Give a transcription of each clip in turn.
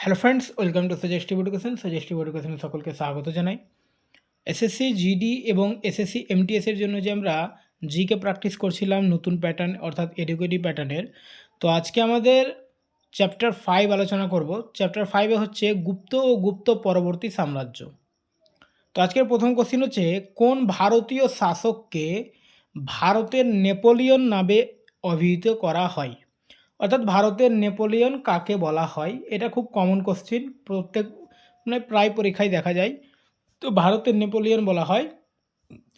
Hello friends, welcome to suggestive education সকলকে স্বাগত জানাই। এসএসসি জিডি এবং এসএসসি এমটিএসের জন্য যে আমরা জিকে প্র্যাকটিস করছিলাম নতুন প্যাটার্ন অর্থাৎ এডুকেটিভ প্যাটার্নের, তো আজকে আমাদের চ্যাপ্টার 5 আলোচনা করব। চ্যাপ্টার 5 হচ্ছে গুপ্ত ও গুপ্ত পরবর্তী সাম্রাজ্য। তো আজকের প্রথম কোশ্চিন হচ্ছে, কোন ভারতীয় শাসককে ভারতের নেপোলিয়ন নামে অভিহিত করা হয়? অর্থাৎ ভারতের নেপোলিয়ন কাকে বলা হয়? এটা খুব কমন কোশ্চিন, প্রত্যেক প্রায় পরীক্ষায় দেখা যায়। তো ভারতের নেপোলিয়ন বলা হয়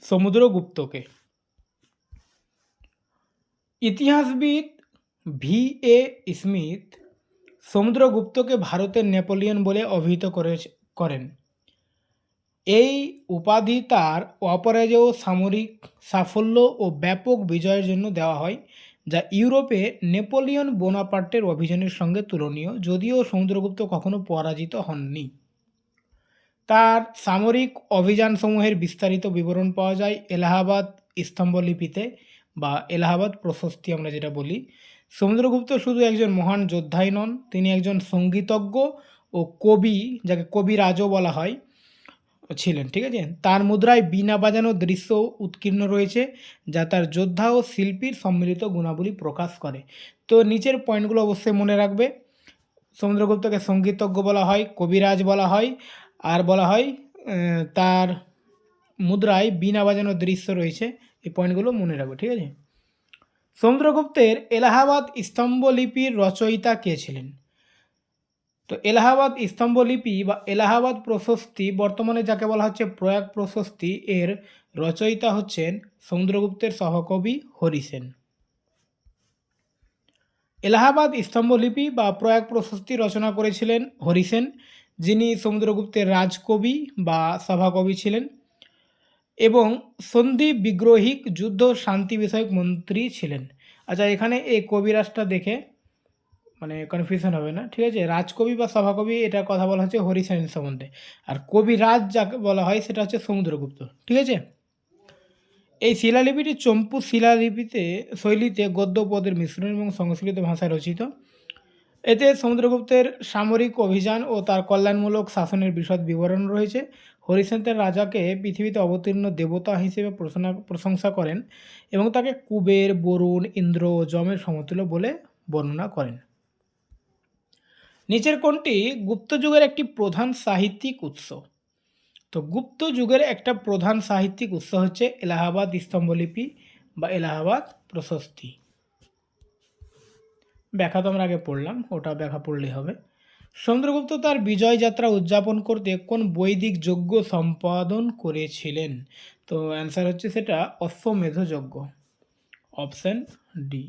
সমুদ্রগুপ্তকে। ইতিহাসবিদ ভি এ স্মিথ সমুদ্রগুপ্তকে ভারতের নেপোলিয়ন বলে অভিহিত করেন। এই উপাধি তার অপরাজেয় সামরিক সাফল্য ও ব্যাপক বিজয়ের জন্য দেওয়া হয়, যা ইউরোপে নেপোলিয়ন বোনাপার্টের অভিযানের সঙ্গে তুলনীয়, যদিও সমুদ্রগুপ্ত কখনো পরাজিত হননি। তার সামরিক অভিযানসমূহের বিস্তারিত বিবরণ পাওয়া যায় এলাহাবাদ স্তম্ভলিপিতে বা এলাহাবাদ প্রশস্তি আমরা যেটা বলি। সমুদ্রগুপ্ত শুধু একজন মহান যোদ্ধাই নন, তিনি একজন সঙ্গীতজ্ঞ ও কবি, যাকে কবিরাজও বলা হয়, ছিলেন। ঠিক আছে, তার মুদ্রায় বীণা বাজানোর দৃশ্য উৎকীর্ণ রয়েছে, যা তার যোদ্ধা ও শিল্পীর সম্মিলিত গুণাবলী প্রকাশ করে। তো নিচের পয়েন্টগুলো অবশ্যই মনে রাখবে। সমুদ্রগুপ্তকে সঙ্গীতজ্ঞ বলা হয়, কবিরাজ বলা হয়, আর বলা হয় তার মুদ্রায় বীণা বাজানোর দৃশ্য রয়েছে। এই পয়েন্টগুলো মনে রাখবে, ঠিক আছে। সমুদ্রগুপ্তের এলাহাবাদ স্তম্ভলিপির রচয়িতা কে ছিলেন? তো এলাহাবাদ স্তম্ভলিপি বা এলাহাবাদ প্রশস্তি, বর্তমানে যাকে বলা হচ্ছে প্রয়াগ প্রশস্তি, এর রচয়িতা হচ্ছেন সমুদ্রগুপ্তের সহকবি হরিসেন। এলাহাবাদ স্তম্ভলিপি বা প্রয়াগ প্রশস্তি রচনা করেছিলেন হরিসেন, যিনি সমুদ্রগুপ্তের রাজকবি বা সভাকবি ছিলেন এবং সন্ধি বিগ্রহিক যুদ্ধ শান্তি বিষয়ক মন্ত্রী ছিলেন। আচ্ছা, এখানে এই কবিরাজটা দেখে কনফিউশন হবে না, ঠিক আছে। রাজকবি বা সভাকবি এটার কথা বলা হচ্ছে হরিসেন সম্বন্ধে, আর কবিরাজ যাকে বলা হয় সেটা হচ্ছে সমুদ্রগুপ্ত, ঠিক আছে। এই শিলালিপিটি চম্পু শিলালিপিতে শৈলীতে গদ্য পদের মিশ্রণ এবং সংস্কৃত ভাষায় রচিত। এতে সমুদ্রগুপ্তের সামরিক অভিযান ও তার কল্যাণমূলক শাসনের বিশদ বিবরণ রয়েছে। হরিসেন তার রাজাকে পৃথিবীতে অবতীর্ণ দেবতা হিসেবে প্রশংসা করেন এবং তাকে কুবের, বরুণ, ইন্দ্র ও যমের সমতুল্য বলে বর্ণনা করেন। নিচের কোনটি গুপ্ত যুগের একটি প্রধান সাহিত্যিক উৎস? তো গুপ্ত যুগের একটা প্রধান সাহিত্যিক উৎস হচ্ছে এলাহাবাদ স্তম্ভলিপি বা এলাহাবাদ প্রশস্তি। ব্যাখ্যা তো আমরা আগে পড়লাম, ওটা ব্যাখ্যা পড়লেই হবে। সমুদ্রগুপ্ত তার বিজয় যাত্রা উদযাপন করতে কোন বৈদিক যজ্ঞ সম্পাদন করেছিলেন? তো অ্যান্সার হচ্ছে সেটা অশ্বমেধ যজ্ঞ, অপশন ডি।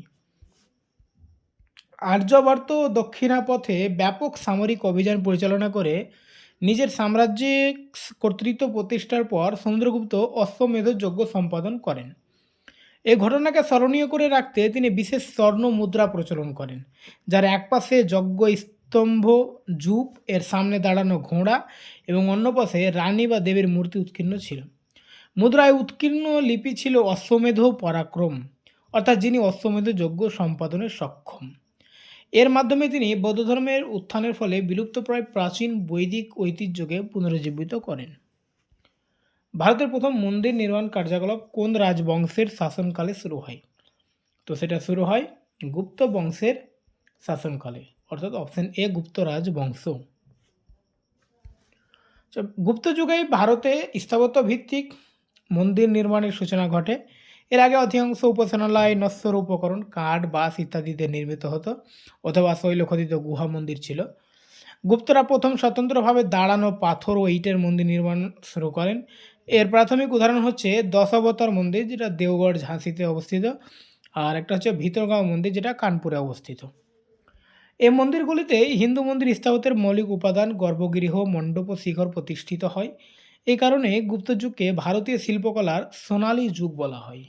আর্যবর্ত ও দক্ষিণাপথে ব্যাপক সামরিক অভিযান পরিচালনা করে নিজের সাম্রাজ্যে কর্তৃত্ব প্রতিষ্ঠার পর সমুদ্রগুপ্ত অশ্বমেধ যজ্ঞ সম্পাদন করেন। এই ঘটনাকে স্মরণীয় করে রাখতে তিনি বিশেষ স্বর্ণ মুদ্রা প্রচলন করেন, যার এক পাশে যজ্ঞ স্তম্ভ যূপ, এর সামনে দাঁড়ানো ঘোড়া এবং অন্য পাশে রানী বা দেবীর মূর্তি উৎকীর্ণ ছিল। মুদ্রায় উৎকীর্ণ লিপি ছিল অশ্বমেধ পরাক্রম, অর্থাৎ যিনি অশ্বমেধ যজ্ঞ সম্পাদনে সক্ষম। এর মাধ্যমে তিনি বৌদ্ধ ধর্মের উত্থানের ফলে বিলুপ্তপ্রায় প্রাচীন বৈদিক ঐতিহ্যকে পুনরুজ্জীবিত করেন। ভারতের প্রথম মন্দির নির্মাণ কার্যকলাপ কোন রাজবংশের শাসনকালে শুরু হয়? তো সেটা শুরু হয় গুপ্ত বংশের শাসনকালে, অর্থাৎ অপশন এ গুপ্ত রাজবংশ। গুপ্ত যুগে ভারতে স্থাপত্য ভিত্তিক মন্দির নির্মাণের সূচনা ঘটে। এর আগে অধিকাংশ উপাসনালয় নশ্বর উপকরণ, কাঠ, বাঁশ ইত্যাদিতে নির্মিত হতো অথবা শৈলখোদিত গুহা মন্দির ছিল। গুপ্তরা প্রথম স্বতন্ত্রভাবে দাঁড়ানো পাথর ও ইটের মন্দির নির্মাণ শুরু করেন। এর প্রাথমিক উদাহরণ হচ্ছে দশাবতার মন্দির, যেটা দেওগড় ঝাঁসিতে অবস্থিত, আর একটা হচ্ছে ভিতরগাঁও মন্দির, যেটা কানপুরে অবস্থিত। এই মন্দিরগুলিতে হিন্দু মন্দির স্থাপত্যের মৌলিক উপাদান গর্ভগৃহ, মণ্ডপ ও শিখর প্রতিষ্ঠিত হয়। এই কারণে গুপ্ত যুগকে ভারতীয় শিল্পকলার সোনালী যুগ বলা হয়।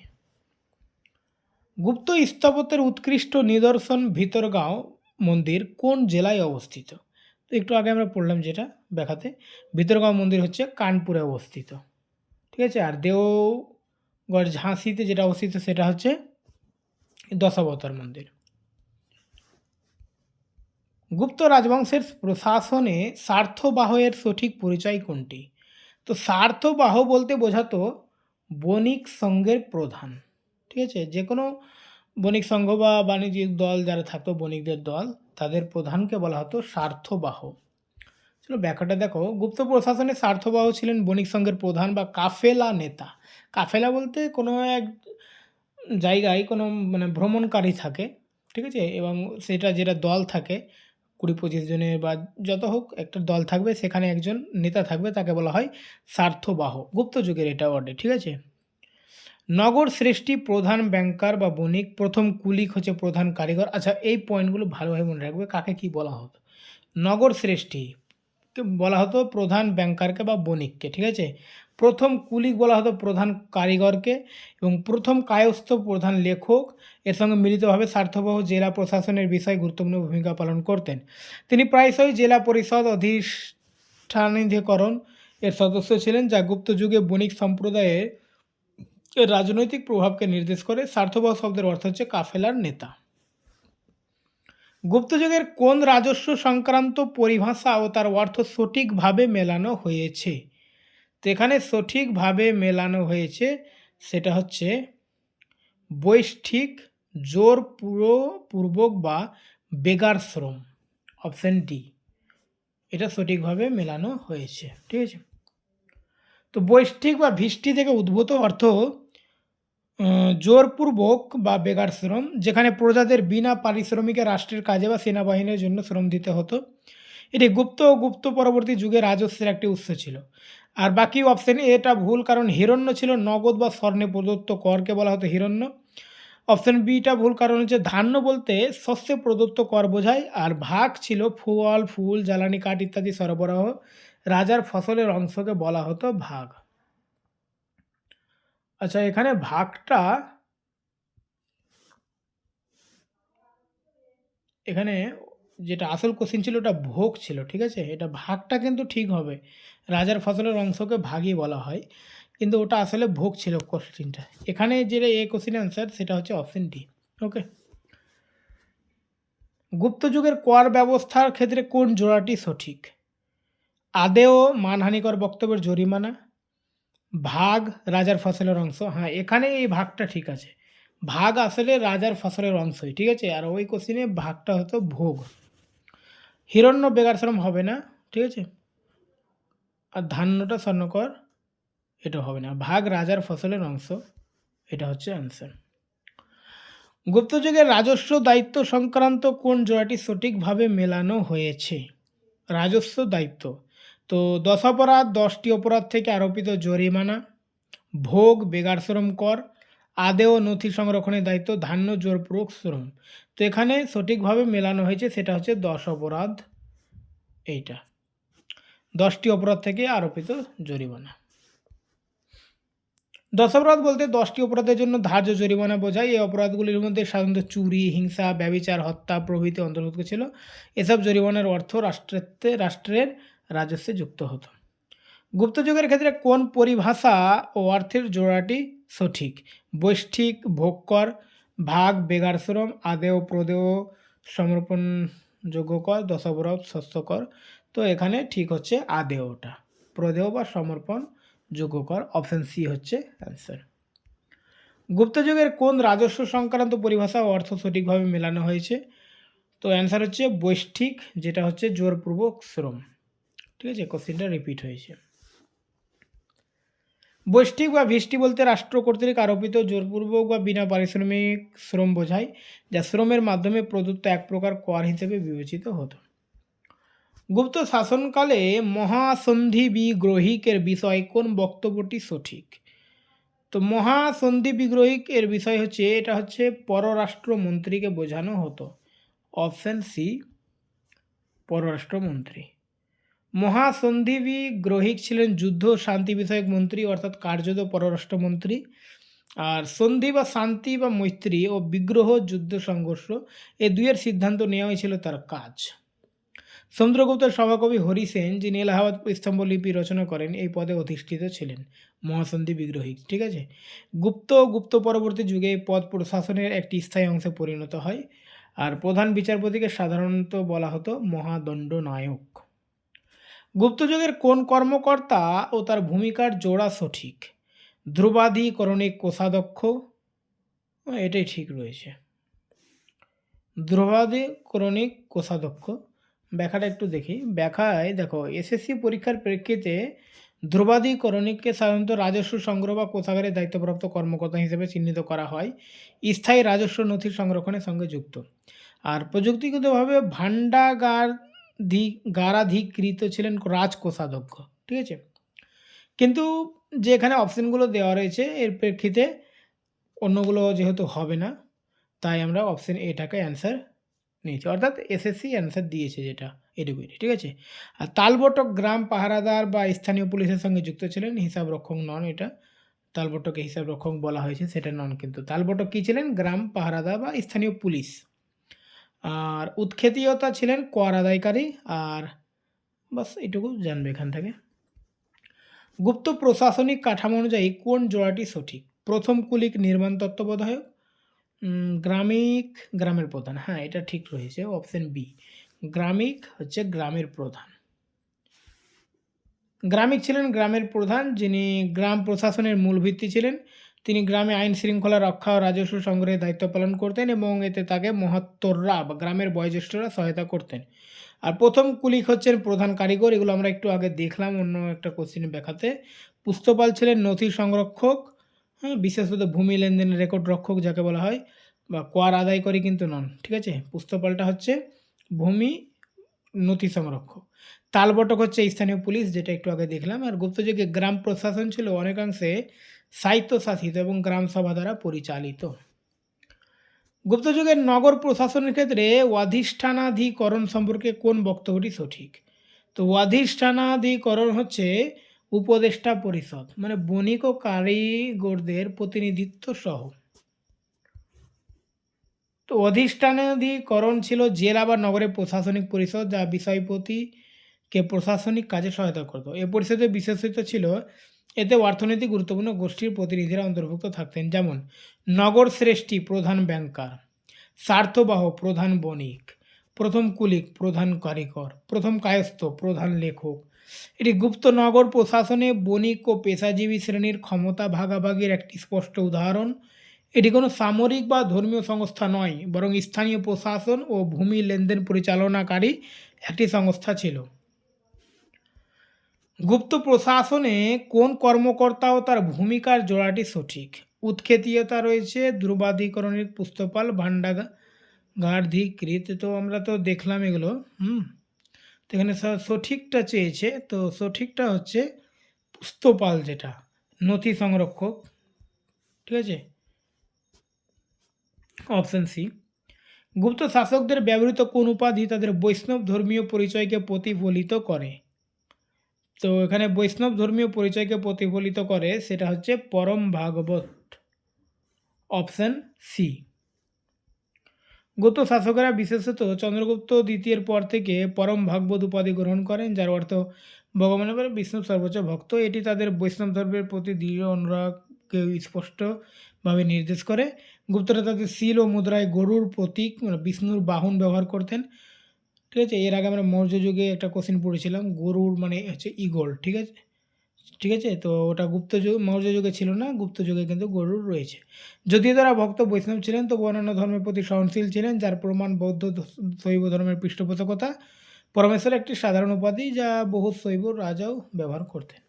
গুপ্ত স্থাপত্যের উৎকৃষ্ট নিদর্শন ভিতরগাঁও মন্দির কোন জেলায় অবস্থিত? তো একটু আগে আমরা পড়লাম যেটা ব্যাখ্যাতে, ভিতরগাঁও মন্দির হচ্ছে কানপুরে অবস্থিত, ঠিক আছে। আর দেওগড় ঝাঁসিতে যেটা অবস্থিত সেটা হচ্ছে দশাবতার মন্দির। গুপ্ত রাজবংশের প্রশাসনে স্বার্থবাহয়ের সঠিক পরিচয় কোনটি? তো স্বার্থবাহ বলতে বোঝাতো বণিক সংঘের প্রধান। ঠিক আছে, যে কোনো বণিক সংঘ বা বাণিজ্যিক দল যারা থাকতো, বণিকদের দল, তাদের প্রধানকে বলা হতো স্বার্থবাহ। চলো ব্যাখ্যাটা দেখো। গুপ্ত প্রশাসনে স্বার্থবাহ ছিলেন বণিক সংঘের প্রধান বা কাফেলা নেতা। কাফেলা বলতে কোনো এক জায়গায় কোনো মানে ভ্রমণকারী থাকে, ঠিক আছে, এবং সেটা যেটা দল থাকে 20-25 জনের বা যত হোক একটা দল থাকবে, সেখানে একজন নেতা থাকবে, তাকে বলা হয় স্বার্থবাহ। গুপ্ত যুগের এটা ওয়ার্ডে, ঠিক আছে। নগর শ্রেষ্ঠী প্রধান ব্যাংকার বা বণিক, প্রথম কুলিক হচ্ছে প্রধান কারিগর। আচ্ছা, এই পয়েন্টগুলো ভালোভাবে মনে রাখবে, কাকে কি বলা হতো। নগর শ্রেষ্ঠী বলা হতো প্রধান ব্যাংকারকে বা বণিককে, ঠিক আছে। প্রথম কুলিক বলা হতো প্রধান কারিগরকে, এবং প্রথম কায়স্থ প্রধান লেখক। এর সঙ্গে মিলিতভাবে স্বার্থবাহ জেলা প্রশাসনের বিষয়ে গুরুত্বপূর্ণ ভূমিকা পালন করতেন। তিনি প্রায়শই জেলা পরিষদ অধিষ্ঠানিধিকরণ এর সদস্য ছিলেন, যা গুপ্ত যুগে বণিক সম্প্রদায়ের রাজনৈতিক প্রভাবকে নির্দেশ করে। স্বার্থবাহ শব্দের অর্থ হচ্ছে কাফেলার নেতা। গুপ্তযুগের কোন রাজস্ব সংক্রান্ত পরিভাষা ও তার অর্থ সঠিকভাবে মেলানো হয়েছে? তো এখানে সঠিকভাবে মেলানো হয়েছে সেটা হচ্ছে বৈষ্ঠিক, জোর পূর্বক বা বেগার শ্রম। অপশন ডি, এটা সঠিকভাবে মেলানো হয়েছে, ঠিক আছে। তো বৈষ্ঠিক বা ভিষ্টি থেকে উদ্ভূত অর্থ জোরপূর্বক বা বেগার শ্রম, যেখানে প্রজাদের বিনা পারিশ্রমিকে রাষ্ট্রের কাজে বা সেনাবাহিনীর জন্য শ্রম দিতে হতো। এটি গুপ্ত ও গুপ্ত পরবর্তী যুগে রাজস্বের একটি উৎস ছিল। আর বাকি অপশন এটা ভুল, কারণ হিরণ্য ছিল নগদ বা স্বর্ণে প্রদত্ত করকে বলা হতো হিরণ্য। অপশন বিটা ভুল, কারণ হচ্ছে ধান্য বলতে শস্যে প্রদত্ত কর বোঝায়। আর ভাগ ছিল ফল ফুল জ্বালানি কাঠ ইত্যাদি সরবরাহ, রাজার ফসলের অংশকে বলা হতো ভাগ। আচ্ছা, এখানে ভাগটা, এখানে যেটা আসল কোশ্চিন ছিল ওটা ভোগ ছিল, ঠিক আছে। এটা ভাগটা কিন্তু ঠিক হবে, রাজার ফসলের অংশকে ভাগই বলা হয়, কিন্তু ওটা আসলে ভোগ ছিল কোশ্চিনটা। এখানে যেটা এ কোশ্চিনের অ্যান্সার সেটা হচ্ছে অপশন ডি। ওকে। গুপ্ত যুগের কর ব্যবস্থার ক্ষেত্রে কোন জোড়াটি সঠিক? আদেও মানহানিকর বক্তব্যের জরিমানা, ভাগ রাজার ফসলের অংশ। হ্যাঁ, এখানে এই ভাগটা ঠিক আছে, ভাগ আসলে রাজার ফসলের অংশই, ঠিক আছে। আর ওই কোশ্চিনে ভাগটা হতো ভোগ। হিরণ্য বেগারশ্রম হবে না, ঠিক আছে। আর ধান্যটা স্বর্ণকর, এটা হবে না। ভাগ রাজার ফসলের অংশ, এটা হচ্ছে অ্যান্সার। গুপ্তযুগের রাজস্ব দায়িত্ব সংক্রান্ত কোন জোড়াটি সঠিকভাবে মেলানো হয়েছে? রাজস্ব দায়িত্ব, তো 10 অপরাধ 10টি অপরাধ থেকে আরোপিত জরিমানা, ভোগ বেগারশ্রম কর, আদেও নথি সংরক্ষণের দায়িত্ব, ধান্য জোরপূর্বক শ্রম। তো এখানে সঠিকভাবে মেলানো হয়েছে সেটা হচ্ছে 10 অপরাধ, এইটা 10টি অপরাধ থেকে আরোপিত জরিমানা। 10 অপরাধ বলতে 10টি অপরাধের জন্য ধার্য জরিমানা বোঝায়। এই অপরাধগুলির মধ্যে সাধারণত চুরি, হিংসা, ব্যভিচার, হত্যা প্রভৃতি অন্তর্ভুক্ত ছিল। এসব জরিমানার অর্থ রাষ্ট্রের রাজস্বে যুক্ত হতো। গুপ্তযুগের ক্ষেত্রে কোন পরিভাষা ও অর্থের জোড়াটি সঠিক? বৈষ্ঠিক ভোগ কর, ভাগ বেগারশ্রম, আদেয় প্রদেয় সমর্পণযোগ্য কর, 10 অপরাধ শস্য কর। তো এখানে ঠিক হচ্ছে আদেয়টা, প্রদেয় বা সমর্পণ যোগ্য কর। অপশন সি হচ্ছে অ্যান্সার। গুপ্তযুগের কোন রাজস্ব সংক্রান্ত পরিভাষা ও অর্থ সঠিকভাবে মেলানো হয়েছে? তো অ্যান্সার হচ্ছে বৈষ্ঠিক, যেটা হচ্ছে জোরপূর্বক শ্রম, ঠিক আছে। কোশ্চিনটা রিপিট হয়েছে। বৈষ্ঠিক বা ভিষ্টি বলতে রাষ্ট্র কর্তৃক আরোপিত জোরপূর্বক বা বিনা পারিশ্রমিক শ্রম বোঝায়, যা শ্রমের মাধ্যমে প্রদত্ত এক প্রকার কর হিসেবে বিবেচিত হতো। গুপ্ত শাসনকালে মহাসন্ধি বিগ্রহিকের বিষয় কোন বক্তব্যটি সঠিক? তো মহাসন্ধি বিগ্রহিক এর বিষয় হচ্ছে, এটা হচ্ছে পররাষ্ট্রমন্ত্রীকে বোঝানো হতো। অপশন সি পররাষ্ট্রমন্ত্রী। মহাসন্ধি বিগ্রহিক ছিলেন যুদ্ধ শান্তি বিষয়ক মন্ত্রী, অর্থাৎ কার্যত পররাষ্ট্রমন্ত্রী। আর সন্ধি বা শান্তি বা মৈত্রী ও বিগ্রহ যুদ্ধ সংঘর্ষ, এই দুইয়ের সিদ্ধান্ত নেওয়াই ছিল তার কাজ। সমুদ্রগুপ্তের সভাকবি হরি সেন, যিনি এলাহাবাদ স্তম্ভলিপি রচনা করেন, এই পদে অধিষ্ঠিত ছিলেন মহাসন্ধি বিগ্রহিক, ঠিক আছে। গুপ্ত পরবর্তী যুগে এই পদ প্রশাসনের একটি স্থায়ী অংশে পরিণত হয়। আর প্রধান বিচারপতিকে সাধারণত বলা হতো মহাদণ্ডনায়ক। গুপ্তযুগের কোন কর্মকর্তা ও তার ভূমিকার জোড়া সঠিক? ধ্রুবাধিকরণিক কোষাধ্যক্ষ, এটাই ঠিক রয়েছে। ধ্রুবাধিকরণিক কোষাধ্যক্ষ। ব্যাখ্যাটা একটু দেখি। ব্যাখ্যায় দেখো, এসএসসি পরীক্ষার প্রেক্ষিতে ধ্রুবাধিকরণিককে সাধারণত রাজস্ব সংগ্রহ বা কোষাগারের দায়িত্বপ্রাপ্ত কর্মকর্তা হিসেবে চিহ্নিত করা হয়, স্থায়ী রাজস্ব নথি সংরক্ষণের সঙ্গে যুক্ত। আর প্রযুক্তিগতভাবে ভাণ্ডাগারাধিকৃত ছিলেন রাজকোষাধ্যক্ষ, ঠিক আছে। কিন্তু যে এখানে অপশানগুলো দেওয়া রয়েছে এর প্রেক্ষিতে অন্যগুলো যেহেতু হবে না, তাই আমরা অপশান এটাকে অ্যান্সার নিয়েছি, অর্থাৎ এসএসসি অ্যান্সার দিয়েছে যেটা, এটুকুই, ঠিক আছে। আর তালবটক গ্রাম পাহারাদার বা স্থানীয় পুলিশের সঙ্গে যুক্ত ছিলেন, হিসাব রক্ষক নন। এটা তালবটকে হিসাব রক্ষক বলা হয়েছে, সেটা নন। কিন্তু তালবটক কী ছিলেন? গ্রাম পাহারাদার বা স্থানীয় পুলিশ। আর উৎক্ষেতীয়তা ছিলেন কর আদায়কারী। আর বাস এটুকু জানবে এখান থেকে। গুপ্ত প্রশাসনিক কাঠামো অনুযায়ী কোন জোড়াটি সঠিক? প্রথম কুলিক নির্মাণ তত্ত্বাবধায়ক, গ্রামিক গ্রামের প্রধান। হ্যাঁ, এটা ঠিক রয়েছে, অপশন বি। গ্রামিক হচ্ছে গ্রামের প্রধান। গ্রামিক ছিলেন গ্রামের প্রধান, যিনি গ্রাম প্রশাসনের মূল ভিত্তি ছিলেন। তিনি গ্রামে আইন শৃঙ্খলা রক্ষা ও রাজস্ব সংগ্রহের দায়িত্ব পালন করতেন এবং এতে তাকে মহাত্তররা বা গ্রামের বয়োজ্যেষ্ঠরা সহায়তা করতেন। আর প্রথম কুলিক হচ্ছেন প্রধান কারিগর, এগুলো আমরা একটু আগে দেখলাম অন্য একটা কোশ্চেনে ব্যাখ্যাতে। পুস্তপাল ছিলেন নথি সংরক্ষক, হ্যাঁ, বিশেষত ভূমি লেনদেনের রেকর্ড রক্ষক যাকে বলা হয়, বা কর আদায়কারী কিন্তু নন, ঠিক আছে। পুস্তপালটা হচ্ছে ভূমি নথি সংরক্ষক। তালবটক হচ্ছে স্থানীয় পুলিশ, যেটা একটু আগে দেখলাম। আর গুপ্তযুগে গ্রাম প্রশাসন ছিল অনেকাংশে স্বায়ত্তশাসিত এবং গ্রাম সভা দ্বারা পরিচালিত। গুপ্তযুগের নগর প্রশাসনের ক্ষেত্রে অধিষ্ঠানাধিকরণ সম্পর্কে কোন বক্তব্যটি সঠিক? তো অধিষ্ঠানাধিকরণ হচ্ছে উপদেষ্টা পরিষদ, মানে বণিক ও কারিগরদের প্রতিনিধিত্ব সহ। তো অধিষ্ঠানাধিকরণ ছিল জেলা বা নগরের প্রশাসনিক পরিষদ, যা বিষয়পতিকে প্রশাসনিক কাজে সহায়তা করত। এ পরিষদের বিশেষত্ব ছিল এতে অর্থনৈতিক গুরুত্বপূর্ণ গোষ্ঠীর প্রতিনিধিরা অন্তর্ভুক্ত থাকতেন, যেমন নগর শ্রেষ্ঠী প্রধান ব্যাংকার, স্বার্থবাহ প্রধান বণিক, প্রথম কুলিক প্রধান কারিগর, প্রথম কায়স্থ প্রধান লেখক। এটি গুপ্ত নগর প্রশাসনে বণিক ও পেশাজীবী শ্রেণীর ক্ষমতা ভাগাভাগির একটি স্পষ্ট উদাহরণ। এটি কোনো সামরিক বা ধর্মীয় সংস্থা নয়, বরং স্থানীয় প্রশাসন ও ভূমি লেনদেন পরিচালনাকারী একটি সংস্থা ছিল। গুপ্ত প্রশাসনে কোন কর্মকর্তা ও তার ভূমিকার জোড়াটি সঠিক? উৎক্ষেতীয়তা রয়েছে, ধ্রুবাধিকরণিক পুস্তপাল, ভাণ্ডাগারাধিকৃত। তো আমরা তো দেখলাম এগুলো। তো এখানে সঠিকটা চেয়েছে, তো সঠিকটা হচ্ছে পুস্তপাল, যেটা নথি সংরক্ষক, ঠিক আছে, অপশন সি। গুপ্ত শাসকদের ব্যবহৃত কোন উপাধি তাদের বৈষ্ণব ধর্মীয় পরিচয়কে প্রতিফলিত করে? তো এখানে বৈষ্ণব ধর্মীয় পরিচয়কে প্রতিফলিত করে, সেটা হচ্ছে পরম ভাগবত, অপশন সি। গুপ্ত শাসকেরা বিশেষত চন্দ্রগুপ্ত দ্বিতীয়ের পর থেকে পরম ভাগবত উপাধি গ্রহণ করেন, যার অর্থ ভগবানের পরে বিষ্ণুর সর্বোচ্চ ভক্ত। এটি তাদের বৈষ্ণব ধর্মের প্রতি দৃঢ় অনুরাগকে স্পষ্টভাবে নির্দেশ করে। গুপ্তরা তাদের শীল ও মুদ্রায় গরুর প্রতীক, মানে বিষ্ণুর বাহন ব্যবহার করতেন, ঠিক আছে। এর আগে আমরা মৌর্য যুগে একটা কোশ্চেন পড়েছিলাম, গরুর মানে হচ্ছে ঈগল, ঠিক আছে, ঠিক আছে। তো ওটা গুপ্ত যুগ, মৌর্য যুগে ছিল না, গুপ্ত যুগে কিন্তু গরুর রয়েছে। যদিও তারা ভক্ত বৈষ্ণব ছিলেন, তবু অন্যান্য ধর্মের প্রতি সহনশীল ছিলেন, যার প্রমাণ বৌদ্ধ শৈব ধর্মের পৃষ্ঠপোষকতা। পরমেশ্বর একটি সাধারণ উপাধি যা বহু শৈব রাজাও ব্যবহার করতেন।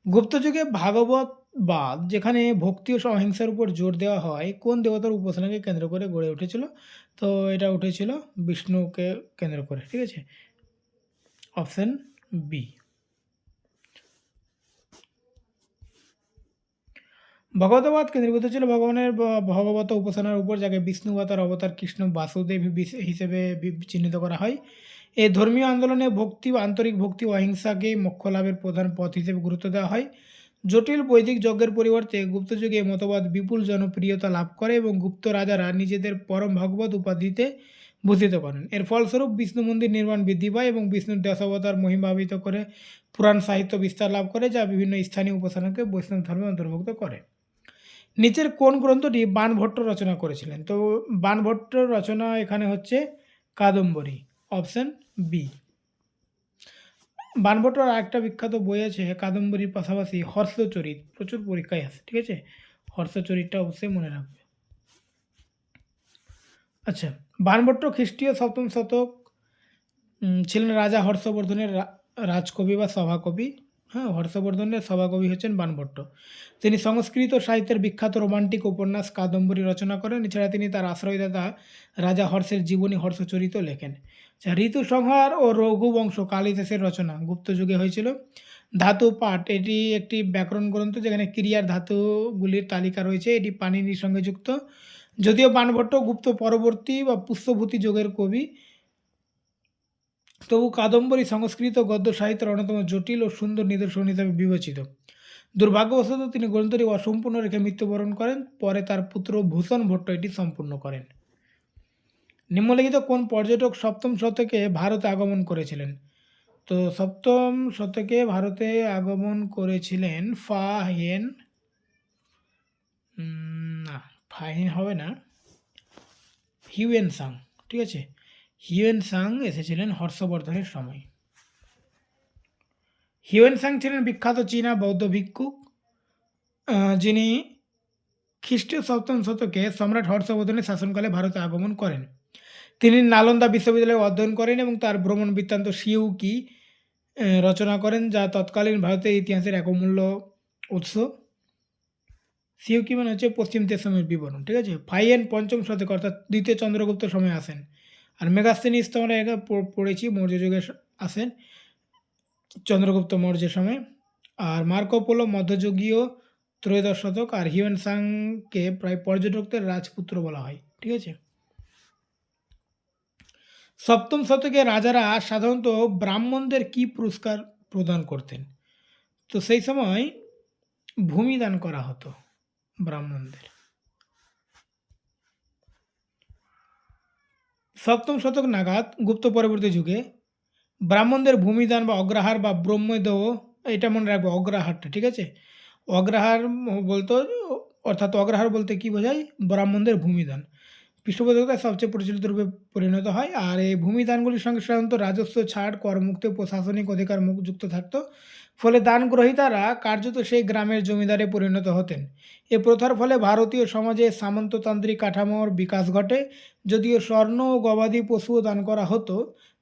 গুপ্তযুগে ভাগবতবাদ, যেখানে ভক্তি ও অহিংসার উপর জোর দেওয়া হয়, কোন দেবতার উপাসনাকে কেন্দ্র করে গড়ে উঠেছিল? তো এটা উঠেছিল বিষ্ণুকে কেন্দ্র করে, ঠিক আছে, অপশন বি। ভগবতবাদ কেন্দ্রীভূত ছিল ভগবানের ভগবত উপাসনার উপর, যাকে বিষ্ণু বা তার অবতার কৃষ্ণ বাসুদেব হিসেবে চিহ্নিত করা হয়। এই ধর্মীয় আন্দোলনে ভক্তি, আন্তরিক ভক্তি ও অহিংসাকে মোক্ষ লাভের প্রধান পথ হিসেবে গুরুত্ব দেওয়া হয়। জটিল বৈদিক যজ্ঞের পরিবর্তে গুপ্তযুগে এই মতবাদ বিপুল জনপ্রিয়তা লাভ করে এবং গুপ্ত রাজারা নিজেদের পরম ভগবত উপাধিতে ভূষিত করেন। এর ফলস্বরূপ বিষ্ণু মন্দির নির্মাণ বৃদ্ধি পায় এবং বিষ্ণুর দশাবতার মহিমান্বিত করে পুরাণ সাহিত্য বিস্তার লাভ করে, যা বিভিন্ন স্থানীয় উপাসনাকে বৈষ্ণব ধর্মে অন্তর্ভুক্ত করে। নিচের কোন গ্রন্থটি বাণভট্ট রচনা করেছিলেন? তো বাণভট্টর রচনা এখানে হচ্ছে কাদম্বরী, অপশন বি। বাণভট্টর আরেকটা বিখ্যাত বই আছে কাদম্বরীর পাশাপাশি হর্ষচরিত, প্রচুর পরীক্ষায় আসে, ঠিক আছে? হর্ষচরিতটা অবশ্যই মনে রাখবে। আচ্ছা, বাণভট্ট খ্রিস্টীয় সপ্তম শতক ছিলেন রাজা হর্ষবর্ধনের রাজকবি বা সভাকবি। হ্যাঁ, হর্ষবর্ধনের সভাকবি হচ্ছেন বাণভট্ট। তিনি সংস্কৃত সাহিত্যের বিখ্যাত রোমান্টিক উপন্যাস কাদম্বরী রচনা করেন। এছাড়া তিনি তার আশ্রয়দাতা রাজা হর্ষের জীবনী হর্ষচরিত লেখেন। আচ্ছা, ঋতুসংহার ও রঘুবংশ কালিদাসের রচনা গুপ্ত যুগে হয়েছিল। ধাতু পাঠ, এটি একটি ব্যাকরণ গ্রন্থ যেখানে ক্রিয়ার ধাতুগুলির তালিকা রয়েছে। এটি পাণিনির সঙ্গে যুক্ত। যদিও বাণভট্ট গুপ্ত পরবর্তী বা পুষ্যভূতি যুগের কবি, তবু কাদম্বরী সংস্কৃত গদ্য সাহিত্যের অন্যতম জটিল ও সুন্দর নিদর্শন হিসেবে বিবেচিত। দুর্ভাগ্যবশত তিনি গ্রন্থটি অসম্পূর্ণ রেখে মৃত্যুবরণ করেন। পরে তার পুত্র ভূষণ ভট্ট এটি সম্পূর্ণ করেন। নিম্নলিখিত কোন পর্যটক সপ্তম শতকে ভারতে আগমন করেছিলেন? তো সপ্তম শতকে ভারতে আগমন করেছিলেন ফাহিয়েন, না ফাহিন হবে না, হিউয়েন সাং, ঠিক আছে? হিউয়েন সাং এসেছিলেন হর্ষবর্ধনের সময়। হিউয়েন সাং ছিলেন বিখ্যাত চীনা বৌদ্ধ ভিক্ষুক, যিনি খ্রিস্টীয় সপ্তম শতকে সম্রাট হর্ষবর্ধনের শাসনকালে ভারতে আগমন করেন। তিনি নালন্দা বিশ্ববিদ্যালয়ে অধ্যয়ন করেন এবং তার ভ্রমণ বৃত্তান্ত সিউকি রচনা করেন, যা তৎকালীন ভারতের ইতিহাসের এক অমূল্য উৎস। সিউকি মানে হচ্ছে পশ্চিম দেশমের বিবরণ, ঠিক আছে? ফাইয়েন পঞ্চম শতক অর্থাৎ দ্বিতীয় চন্দ্রগুপ্ত সময়ে আসেন। আর মেগাস্তিনিস তো আমরা এখানে পড়েছি, মৌর্য যুগে আসেন, চন্দ্রগুপ্ত মৌর্যের সময়। আর মার্কো পোলো মধ্যযুগীয় ত্রয়োদশ শতক। আর হিউয়েন সাংকে প্রায় পর্যটকদের রাজপুত্র বলা হয়, ঠিক আছে? সপ্তম শতকে রাজারা সাধারণত ব্রাহ্মণদের কি পুরস্কার প্রদান করতেন? তো সেই সময় ভূমিদান করা হতো ব্রাহ্মণদের। সপ্তম শতক নাগাদ গুপ্ত পরবর্তী যুগে ব্রাহ্মণদের ভূমিদান বা অগ্রহার বা ব্রহ্মদেহ, এটা মনে রাখবো অগ্রহারটা, ঠিক আছে? অগ্রহার বলতো, অর্থাৎ অগ্রহার বলতে কি বোঝায়? ব্রাহ্মণদের ভূমিদান পৃষ্ঠপোষকতা সবচেয়ে প্রচলিত রূপে পরিণত হয়। আর এই ভূমিদানগুলির সঙ্গে সাধারণত রাজস্ব ছাড়, করমুক্তি, প্রশাসনিক অধিকার যুক্ত থাকত। ফলে দান গ্রহীতারা কার্যত সেই গ্রামের জমিদারে পরিণত হতেন। এ প্রথার ফলে ভারতীয় সমাজে সামন্ততান্ত্রিক কাঠামোর বিকাশ ঘটে। যদিও স্বর্ণ ও গবাদি পশুও দান করা হতো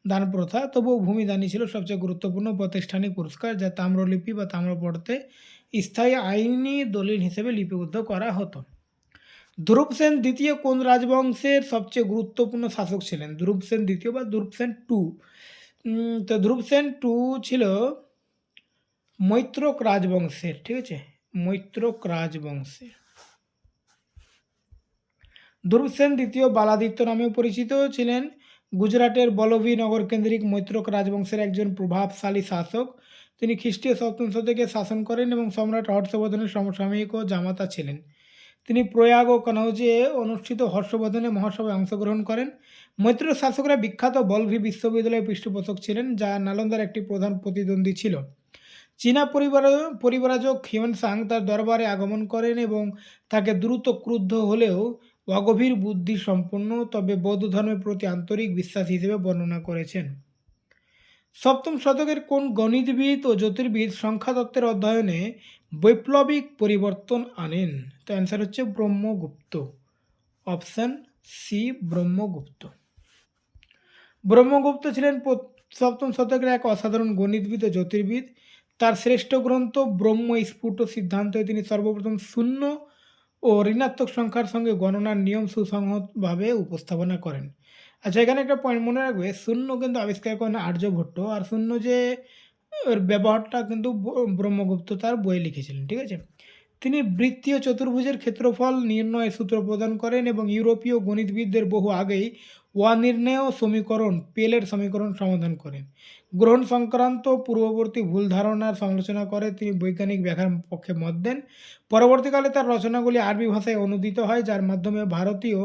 দান প্রথা, তবুও ভূমিদানই ছিল সবচেয়ে গুরুত্বপূর্ণ প্রাতিষ্ঠানিক পুরস্কার, যা তাম্রলিপি বা তাম্রপট্টে স্থায়ী আইনি দলিল হিসেবে লিপিবদ্ধ করা হতো। ধ্রুবসেন দ্বিতীয় কোন রাজবংশের সবচেয়ে গুরুত্বপূর্ণ শাসক ছিলেন? ধ্রুবসেন দ্বিতীয় বা ধ্রুবসেন টু। তো ধ্রুবসেন টু ছিল মৈত্রক রাজবংশের, ঠিক আছে? মৈত্রক রাজবংশের। ধ্রুবসেন দ্বিতীয় বালাদিত্য নামেও পরিচিত ছিলেন। গুজরাটের বলভি নগর কেন্দ্রিক মৈত্রক রাজবংশের একজন প্রভাবশালী শাসক। তিনি খ্রিস্টীয় সপ্তম শতকে শাসন করেন এবং সম্রাট হর্ষবর্ধনের সমসাময়িক ও জামাতা ছিলেন। তিনি প্রয়াগ ও কনৌজে অনুষ্ঠিত হর্ষবর্ধনের মহাসভায় অংশগ্রহণ করেন। মৈত্র শাসকরা বিখ্যাত বলভি বিশ্ববিদ্যালয়ের পৃষ্ঠপোষক ছিলেন, যা নালন্দার একটি প্রধান প্রতিদ্বন্দ্বী ছিল। চীনা পরিব্রাজক হিউয়েন সাং তার দরবারে আগমন করেন এবং তাকে দ্রুত ক্রুদ্ধ হলেও অগভীর বুদ্ধি সম্পন্ন, তবে বৌদ্ধ ধর্মের প্রতি আন্তরিক বিশ্বাস হিসেবে বর্ণনা করেছেন। সপ্তম শতকের কোন গণিতবিদ ও জ্যোতির্বিদ সংখ্যাতত্ত্বের অধ্যয়নে বৈপ্লবিক পরিবর্তন আনেন? তো অ্যান্সার হচ্ছে ব্রহ্মগুপ্ত, অপশান সি ব্রহ্মগুপ্ত। ব্রহ্মগুপ্ত ছিলেন সপ্তম শতকের এক অসাধারণ গণিতবিদ ও জ্যোতির্বিদ। তার শ্রেষ্ঠ গ্রন্থ ব্রহ্ম স্ফুট সিদ্ধান্তে তিনি সর্বপ্রথম শূন্য ও ঋণাত্মক সংখ্যার সঙ্গে গণনার নিয়ম সুসংহতভাবে উপস্থাপনা করেন। আচ্ছা, এখানে একটা পয়েন্ট মনে রাখবে, শূন্য কিন্তু আবিষ্কার করেন আর্যভট্ট, আর শূন্য যে এর ব্যবহারটা কিন্তু ব্রহ্মগুপ্ত তার বইয়ে লিখেছিলেন, ঠিক আছে? তিনি বৃত্তীয় চতুর্ভুজের ক্ষেত্রফল নির্ণয়ের সূত্র প্রদান করেন এবং ইউরোপীয় গণিতবিদদের বহু আগেই অনির্ণেয় সমীকরণ পেলের সমীকরণ সমাধান করেন। গ্রহণ সংক্রান্ত পূর্ববর্তী ভুল ধারণার সমালোচনা করে তিনি বৈজ্ঞানিক ব্যাখ্যার পক্ষে মত দেন। পরবর্তীকালে তার রচনাগুলি আরবি ভাষায় অনুদিত হয়, যার মাধ্যমে ভারতীয়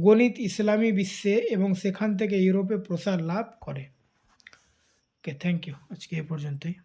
গণিত ইসলামী বিশ্বে এবং সেখান থেকে ইউরোপে প্রসার লাভ করে। ওকে, থ্যাংক ইউ। আজকে এ পর্যন্তই।